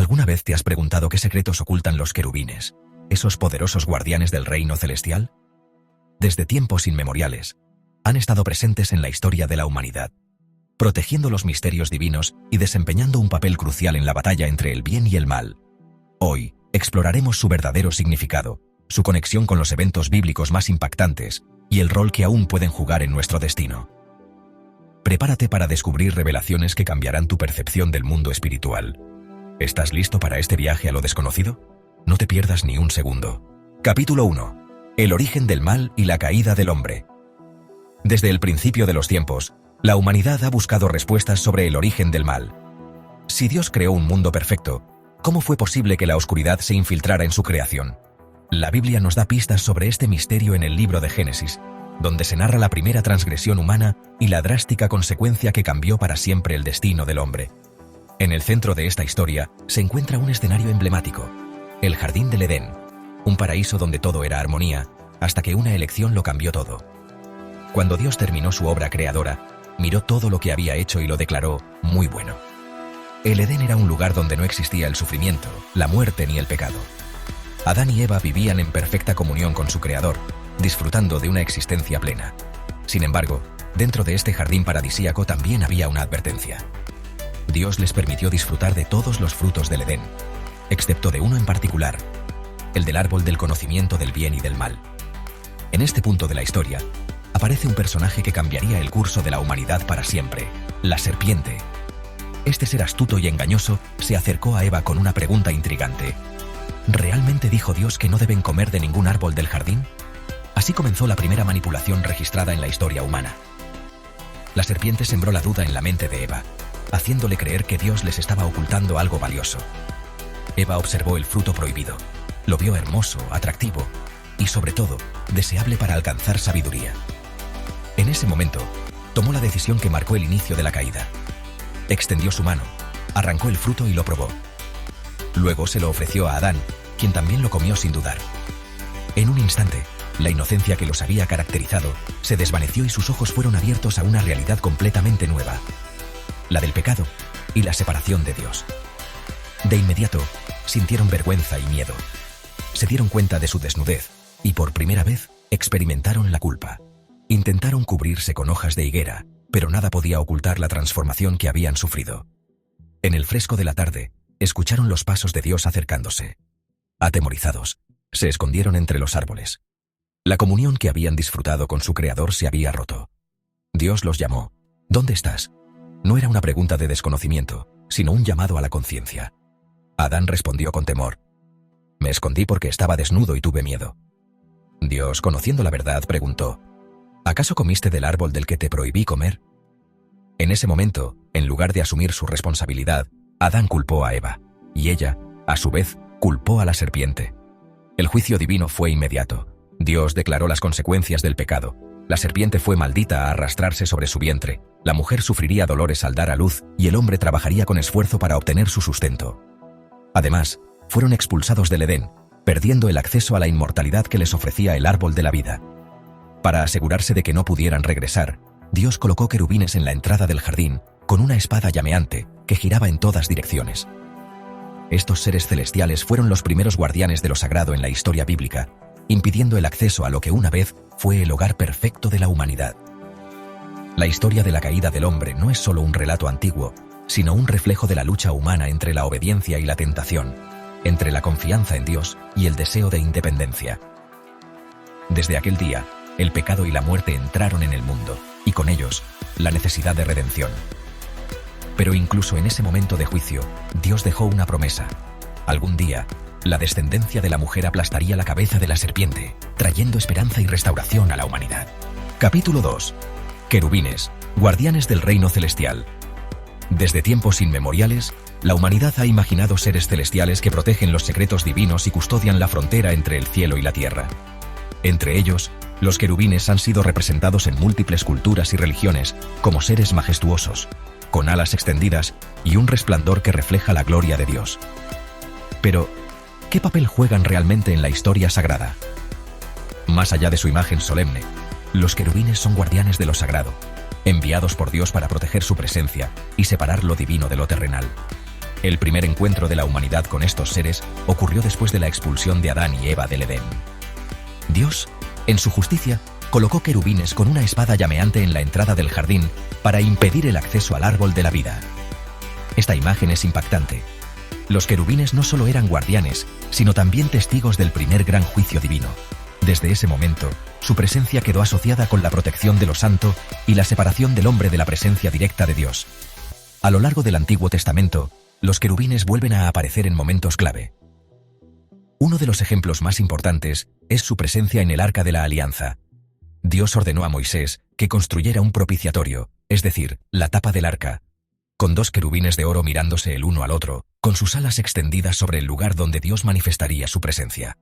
¿Alguna vez te has preguntado qué secretos ocultan los querubines, esos poderosos guardianes del reino celestial? Desde tiempos inmemoriales, han estado presentes en la historia de la humanidad, protegiendo los misterios divinos y desempeñando un papel crucial en la batalla entre el bien y el mal. Hoy, exploraremos su verdadero significado, su conexión con los eventos bíblicos más impactantes y el rol que aún pueden jugar en nuestro destino. Prepárate para descubrir revelaciones que cambiarán tu percepción del mundo espiritual. ¿Estás listo para este viaje a lo desconocido? No te pierdas ni un segundo. Capítulo 1. El origen del mal y la caída del hombre. Desde el principio de los tiempos, la humanidad ha buscado respuestas sobre el origen del mal. Si Dios creó un mundo perfecto, ¿cómo fue posible que la oscuridad se infiltrara en su creación? La Biblia nos da pistas sobre este misterio en el libro de Génesis, donde se narra la primera transgresión humana y la drástica consecuencia que cambió para siempre el destino del hombre. En el centro de esta historia se encuentra un escenario emblemático, el Jardín del Edén, un paraíso donde todo era armonía, hasta que una elección lo cambió todo. Cuando Dios terminó su obra creadora, miró todo lo que había hecho y lo declaró muy bueno. El Edén era un lugar donde no existía el sufrimiento, la muerte ni el pecado. Adán y Eva vivían en perfecta comunión con su Creador, disfrutando de una existencia plena. Sin embargo, dentro de este jardín paradisíaco también había una advertencia. Dios les permitió disfrutar de todos los frutos del Edén, excepto de uno en particular, el del árbol del conocimiento del bien y del mal. En este punto de la historia, aparece un personaje que cambiaría el curso de la humanidad para siempre, la serpiente. Este ser astuto y engañoso se acercó a Eva con una pregunta intrigante. ¿Realmente dijo Dios que no deben comer de ningún árbol del jardín? Así comenzó la primera manipulación registrada en la historia humana. La serpiente sembró la duda en la mente de Eva, haciéndole creer que Dios les estaba ocultando algo valioso. Eva observó el fruto prohibido, lo vio hermoso, atractivo y, sobre todo, deseable para alcanzar sabiduría. En ese momento, tomó la decisión que marcó el inicio de la caída. Extendió su mano, arrancó el fruto y lo probó. Luego se lo ofreció a Adán, quien también lo comió sin dudar. En un instante, la inocencia que los había caracterizado se desvaneció y sus ojos fueron abiertos a una realidad completamente nueva, la del pecado y la separación de Dios. De inmediato, sintieron vergüenza y miedo. Se dieron cuenta de su desnudez y por primera vez experimentaron la culpa. Intentaron cubrirse con hojas de higuera, pero nada podía ocultar la transformación que habían sufrido. En el fresco de la tarde, escucharon los pasos de Dios acercándose. Atemorizados, se escondieron entre los árboles. La comunión que habían disfrutado con su Creador se había roto. Dios los llamó. ¿Dónde estás? No era una pregunta de desconocimiento, sino un llamado a la conciencia. Adán respondió con temor. Me escondí porque estaba desnudo y tuve miedo. Dios, conociendo la verdad, preguntó, ¿acaso comiste del árbol del que te prohibí comer? En ese momento, en lugar de asumir su responsabilidad, Adán culpó a Eva, y ella, a su vez, culpó a la serpiente. El juicio divino fue inmediato. Dios declaró las consecuencias del pecado. La serpiente fue maldita a arrastrarse sobre su vientre, la mujer sufriría dolores al dar a luz y el hombre trabajaría con esfuerzo para obtener su sustento. Además, fueron expulsados del Edén, perdiendo el acceso a la inmortalidad que les ofrecía el árbol de la vida. Para asegurarse de que no pudieran regresar, Dios colocó querubines en la entrada del jardín con una espada llameante que giraba en todas direcciones. Estos seres celestiales fueron los primeros guardianes de lo sagrado en la historia bíblica, impidiendo el acceso a lo que una vez fue el hogar perfecto de la humanidad. La historia de la caída del hombre no es solo un relato antiguo, sino un reflejo de la lucha humana entre la obediencia y la tentación, entre la confianza en Dios y el deseo de independencia. Desde aquel día, el pecado y la muerte entraron en el mundo, y con ellos, la necesidad de redención. Pero incluso en ese momento de juicio, Dios dejó una promesa. Algún día, la descendencia de la mujer aplastaría la cabeza de la serpiente, trayendo esperanza y restauración a la humanidad. Capítulo 2. Querubines, guardianes del reino celestial. Desde tiempos inmemoriales, la humanidad ha imaginado seres celestiales que protegen los secretos divinos y custodian la frontera entre el cielo y la tierra. Entre ellos, los querubines han sido representados en múltiples culturas y religiones como seres majestuosos, con alas extendidas y un resplandor que refleja la gloria de Dios. Pero, ¿qué papel juegan realmente en la historia sagrada? Más allá de su imagen solemne, los querubines son guardianes de lo sagrado, enviados por Dios para proteger su presencia y separar lo divino de lo terrenal. El primer encuentro de la humanidad con estos seres ocurrió después de la expulsión de Adán y Eva del Edén. Dios, en su justicia, colocó querubines con una espada llameante en la entrada del jardín para impedir el acceso al árbol de la vida. Esta imagen es impactante. Los querubines no solo eran guardianes, sino también testigos del primer gran juicio divino. Desde ese momento, su presencia quedó asociada con la protección de lo santo y la separación del hombre de la presencia directa de Dios. A lo largo del Antiguo Testamento, los querubines vuelven a aparecer en momentos clave. Uno de los ejemplos más importantes es su presencia en el Arca de la Alianza. Dios ordenó a Moisés que construyera un propiciatorio, es decir, la tapa del arca, con 2 querubines de oro mirándose el uno al otro, con sus alas extendidas sobre el lugar donde Dios manifestaría su presencia.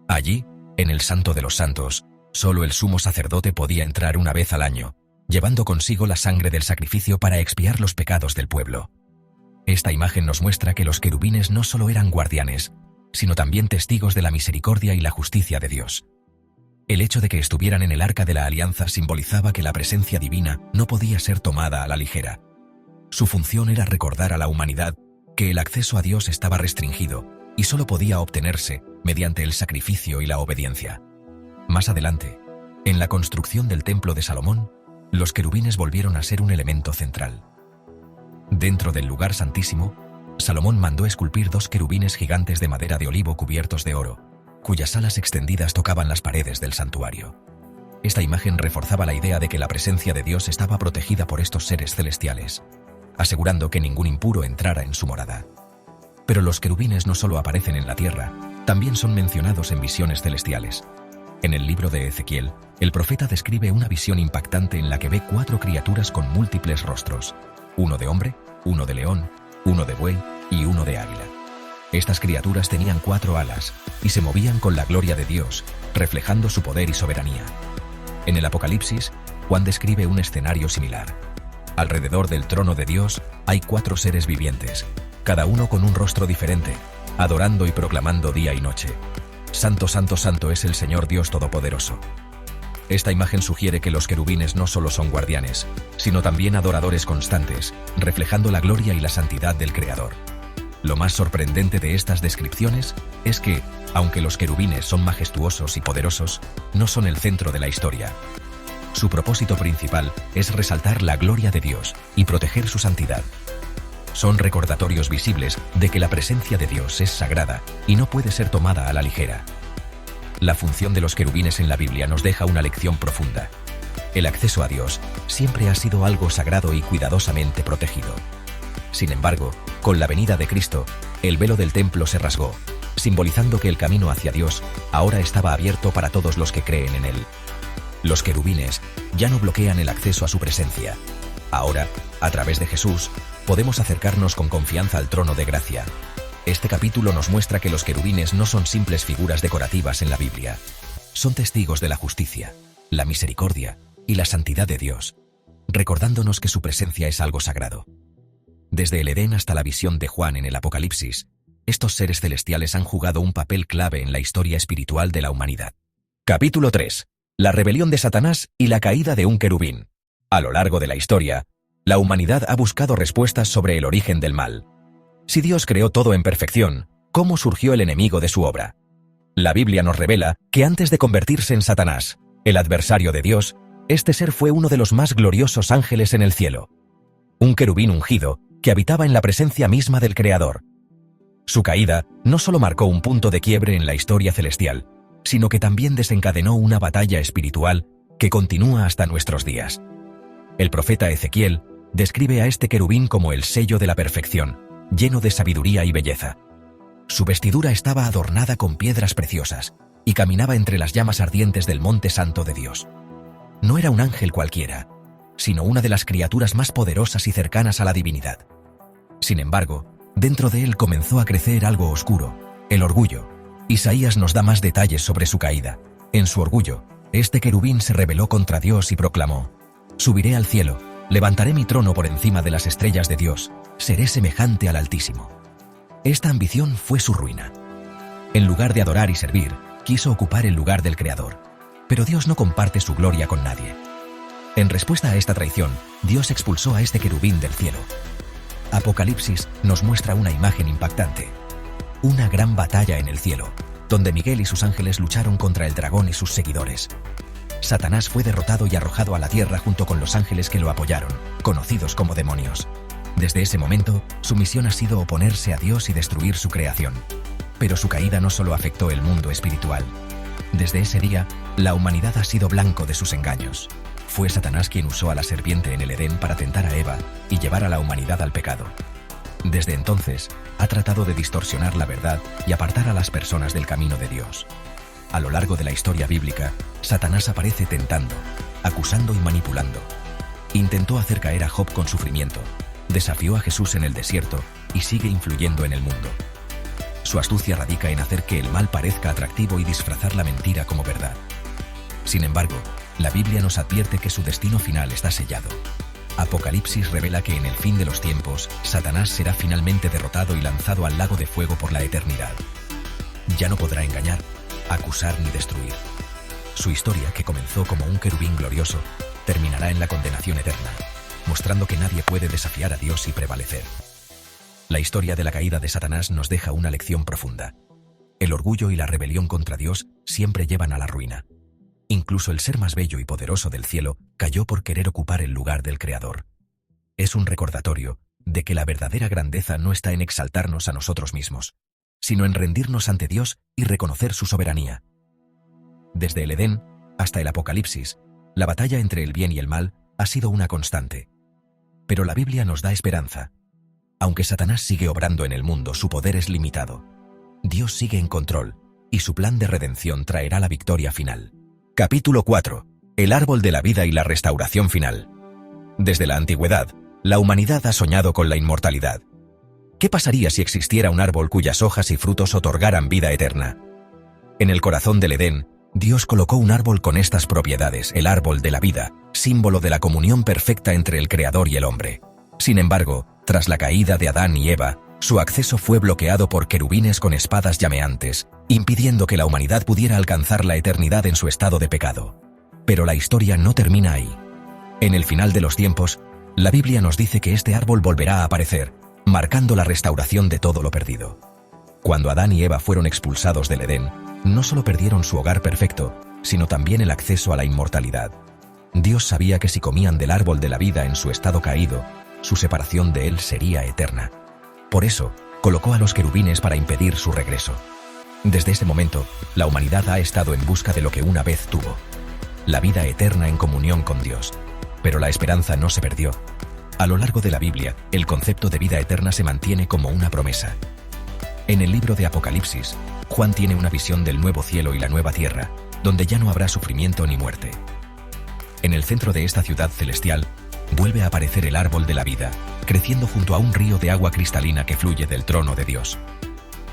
Allí, en el Santo de los Santos, solo el sumo sacerdote podía entrar una vez al año, llevando consigo la sangre del sacrificio para expiar los pecados del pueblo. Esta imagen nos muestra que los querubines no solo eran guardianes, sino también testigos de la misericordia y la justicia de Dios. El hecho de que estuvieran en el Arca de la Alianza simbolizaba que la presencia divina no podía ser tomada a la ligera. Su función era recordar a la humanidad que el acceso a Dios estaba restringido y solo podía obtenerse mediante el sacrificio y la obediencia. Más adelante, en la construcción del Templo de Salomón, los querubines volvieron a ser un elemento central. Dentro del lugar santísimo, Salomón mandó esculpir 2 querubines gigantes de madera de olivo cubiertos de oro, cuyas alas extendidas tocaban las paredes del santuario. Esta imagen reforzaba la idea de que la presencia de Dios estaba protegida por estos seres celestiales, asegurando que ningún impuro entrara en su morada. Pero los querubines no solo aparecen en la tierra, también son mencionados en visiones celestiales. En el libro de Ezequiel, el profeta describe una visión impactante en la que ve 4 criaturas con múltiples rostros, uno de hombre, uno de león, uno de buey y uno de águila. Estas criaturas tenían 4 alas y se movían con la gloria de Dios, reflejando su poder y soberanía. En el Apocalipsis, Juan describe un escenario similar. Alrededor del trono de Dios hay 4 seres vivientes, cada uno con un rostro diferente, adorando y proclamando día y noche: Santo, santo, santo es el Señor Dios Todopoderoso. Esta imagen sugiere que los querubines no solo son guardianes, sino también adoradores constantes, reflejando la gloria y la santidad del Creador. Lo más sorprendente de estas descripciones es que, aunque los querubines son majestuosos y poderosos, no son el centro de la historia. Su propósito principal es resaltar la gloria de Dios y proteger su santidad. Son recordatorios visibles de que la presencia de Dios es sagrada y no puede ser tomada a la ligera. La función de los querubines en la Biblia nos deja una lección profunda. El acceso a Dios siempre ha sido algo sagrado y cuidadosamente protegido. Sin embargo, con la venida de Cristo, el velo del templo se rasgó, simbolizando que el camino hacia Dios ahora estaba abierto para todos los que creen en Él. Los querubines ya no bloquean el acceso a su presencia. Ahora, a través de Jesús, podemos acercarnos con confianza al trono de gracia. Este capítulo nos muestra que los querubines no son simples figuras decorativas en la Biblia. Son testigos de la justicia, la misericordia y la santidad de Dios, recordándonos que su presencia es algo sagrado. Desde el Edén hasta la visión de Juan en el Apocalipsis, estos seres celestiales han jugado un papel clave en la historia espiritual de la humanidad. Capítulo 3. La rebelión de Satanás y la caída de un querubín. A lo largo de la historia, la humanidad ha buscado respuestas sobre el origen del mal. Si Dios creó todo en perfección, ¿cómo surgió el enemigo de su obra? La Biblia nos revela que antes de convertirse en Satanás, el adversario de Dios, este ser fue uno de los más gloriosos ángeles en el cielo. Un querubín ungido que habitaba en la presencia misma del Creador. Su caída no solo marcó un punto de quiebre en la historia celestial, sino que también desencadenó una batalla espiritual que continúa hasta nuestros días. El profeta Ezequiel describe a este querubín como el sello de la perfección, lleno de sabiduría y belleza. Su vestidura estaba adornada con piedras preciosas y caminaba entre las llamas ardientes del monte santo de Dios. No era un ángel cualquiera, sino una de las criaturas más poderosas y cercanas a la divinidad. Sin embargo, dentro de él comenzó a crecer algo oscuro, el orgullo. Isaías nos da más detalles sobre su caída. En su orgullo, este querubín se rebeló contra Dios y proclamó: «Subiré al cielo, levantaré mi trono por encima de las estrellas de Dios, seré semejante al Altísimo». Esta ambición fue su ruina. En lugar de adorar y servir, quiso ocupar el lugar del Creador. Pero Dios no comparte su gloria con nadie. En respuesta a esta traición, Dios expulsó a este querubín del cielo. Apocalipsis nos muestra una imagen impactante. Una gran batalla en el cielo, donde Miguel y sus ángeles lucharon contra el dragón y sus seguidores. Satanás fue derrotado y arrojado a la tierra junto con los ángeles que lo apoyaron, conocidos como demonios. Desde ese momento, su misión ha sido oponerse a Dios y destruir su creación. Pero su caída no solo afectó el mundo espiritual. Desde ese día, la humanidad ha sido blanco de sus engaños. Fue Satanás quien usó a la serpiente en el Edén para tentar a Eva y llevar a la humanidad al pecado. Desde entonces, ha tratado de distorsionar la verdad y apartar a las personas del camino de Dios. A lo largo de la historia bíblica, Satanás aparece tentando, acusando y manipulando. Intentó hacer caer a Job con sufrimiento, desafió a Jesús en el desierto y sigue influyendo en el mundo. Su astucia radica en hacer que el mal parezca atractivo y disfrazar la mentira como verdad. Sin embargo, la Biblia nos advierte que su destino final está sellado. Apocalipsis revela que en el fin de los tiempos, Satanás será finalmente derrotado y lanzado al lago de fuego por la eternidad. Ya no podrá engañar, acusar ni destruir. Su historia, que comenzó como un querubín glorioso, terminará en la condenación eterna, mostrando que nadie puede desafiar a Dios y prevalecer. La historia de la caída de Satanás nos deja una lección profunda. El orgullo y la rebelión contra Dios siempre llevan a la ruina. Incluso el ser más bello y poderoso del cielo cayó por querer ocupar el lugar del Creador. Es un recordatorio de que la verdadera grandeza no está en exaltarnos a nosotros mismos, sino en rendirnos ante Dios y reconocer su soberanía. Desde el Edén hasta el Apocalipsis, la batalla entre el bien y el mal ha sido una constante. Pero la Biblia nos da esperanza. Aunque Satanás sigue obrando en el mundo, su poder es limitado. Dios sigue en control, y su plan de redención traerá la victoria final. Capítulo 4. El árbol de la vida y la restauración final. Desde la antigüedad, la humanidad ha soñado con la inmortalidad. ¿Qué pasaría si existiera un árbol cuyas hojas y frutos otorgaran vida eterna? En el corazón del Edén, Dios colocó un árbol con estas propiedades, el árbol de la vida, símbolo de la comunión perfecta entre el Creador y el hombre. Sin embargo, tras la caída de Adán y Eva, su acceso fue bloqueado por querubines con espadas llameantes, impidiendo que la humanidad pudiera alcanzar la eternidad en su estado de pecado. Pero la historia no termina ahí. En el final de los tiempos, la Biblia nos dice que este árbol volverá a aparecer, marcando la restauración de todo lo perdido. Cuando Adán y Eva fueron expulsados del Edén, no solo perdieron su hogar perfecto, sino también el acceso a la inmortalidad. Dios sabía que si comían del árbol de la vida en su estado caído, su separación de él sería eterna. Por eso, colocó a los querubines para impedir su regreso. Desde ese momento, la humanidad ha estado en busca de lo que una vez tuvo: la vida eterna en comunión con Dios. Pero la esperanza no se perdió. A lo largo de la Biblia, el concepto de vida eterna se mantiene como una promesa. En el libro de Apocalipsis, Juan tiene una visión del nuevo cielo y la nueva tierra, donde ya no habrá sufrimiento ni muerte. En el centro de esta ciudad celestial, vuelve a aparecer el árbol de la vida, creciendo junto a un río de agua cristalina que fluye del trono de Dios.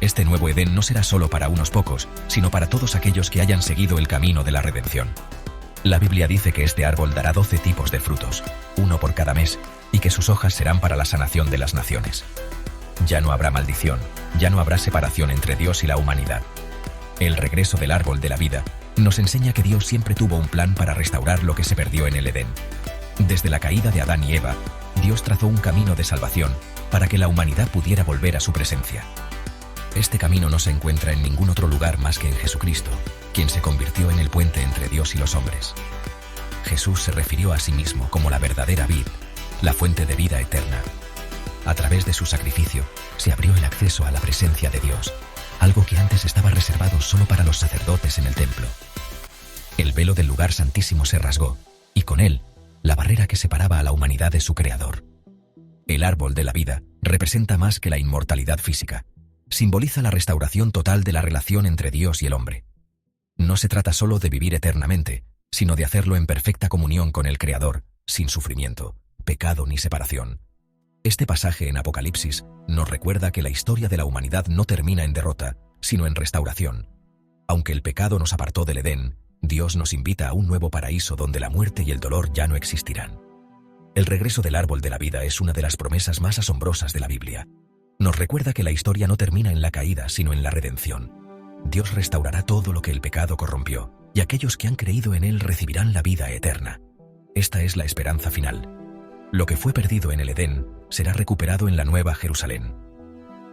Este nuevo Edén no será solo para unos pocos, sino para todos aquellos que hayan seguido el camino de la redención. La Biblia dice que este árbol dará 12 tipos de frutos, uno por cada mes, y que sus hojas serán para la sanación de las naciones. Ya no habrá maldición, ya no habrá separación entre Dios y la humanidad. El regreso del árbol de la vida nos enseña que Dios siempre tuvo un plan para restaurar lo que se perdió en el Edén. Desde la caída de Adán y Eva, Dios trazó un camino de salvación para que la humanidad pudiera volver a su presencia. Este camino no se encuentra en ningún otro lugar más que en Jesucristo, quien se convirtió en el puente entre Dios y los hombres. Jesús se refirió a sí mismo como la verdadera vid, la fuente de vida eterna. A través de su sacrificio, se abrió el acceso a la presencia de Dios, algo que antes estaba reservado solo para los sacerdotes en el templo. El velo del lugar santísimo se rasgó, y con él, la barrera que separaba a la humanidad de su Creador. El árbol de la vida representa más que la inmortalidad física. Simboliza la restauración total de la relación entre Dios y el hombre. No se trata solo de vivir eternamente, sino de hacerlo en perfecta comunión con el Creador, sin sufrimiento, pecado ni separación. Este pasaje en Apocalipsis nos recuerda que la historia de la humanidad no termina en derrota, sino en restauración. Aunque el pecado nos apartó del Edén, Dios nos invita a un nuevo paraíso donde la muerte y el dolor ya no existirán. El regreso del árbol de la vida es una de las promesas más asombrosas de la Biblia. Nos recuerda que la historia no termina en la caída, sino en la redención. Dios restaurará todo lo que el pecado corrompió, y aquellos que han creído en él recibirán la vida eterna. Esta es la esperanza final. Lo que fue perdido en el Edén será recuperado en la Nueva Jerusalén.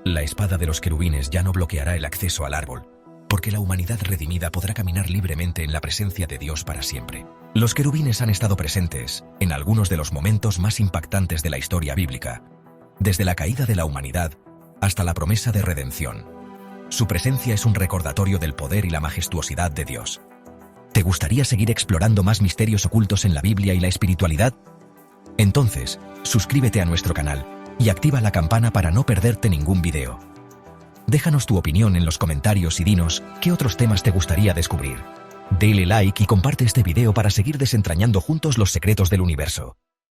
La espada de los querubines ya no bloqueará el acceso al árbol, porque la humanidad redimida podrá caminar libremente en la presencia de Dios para siempre. Los querubines han estado presentes en algunos de los momentos más impactantes de la historia bíblica, desde la caída de la humanidad hasta la promesa de redención. Su presencia es un recordatorio del poder y la majestuosidad de Dios. ¿Te gustaría seguir explorando más misterios ocultos en la Biblia y la espiritualidad? Entonces, suscríbete a nuestro canal y activa la campana para no perderte ningún video. Déjanos tu opinión en los comentarios y dinos qué otros temas te gustaría descubrir. Dale like y comparte este video para seguir desentrañando juntos los secretos del universo.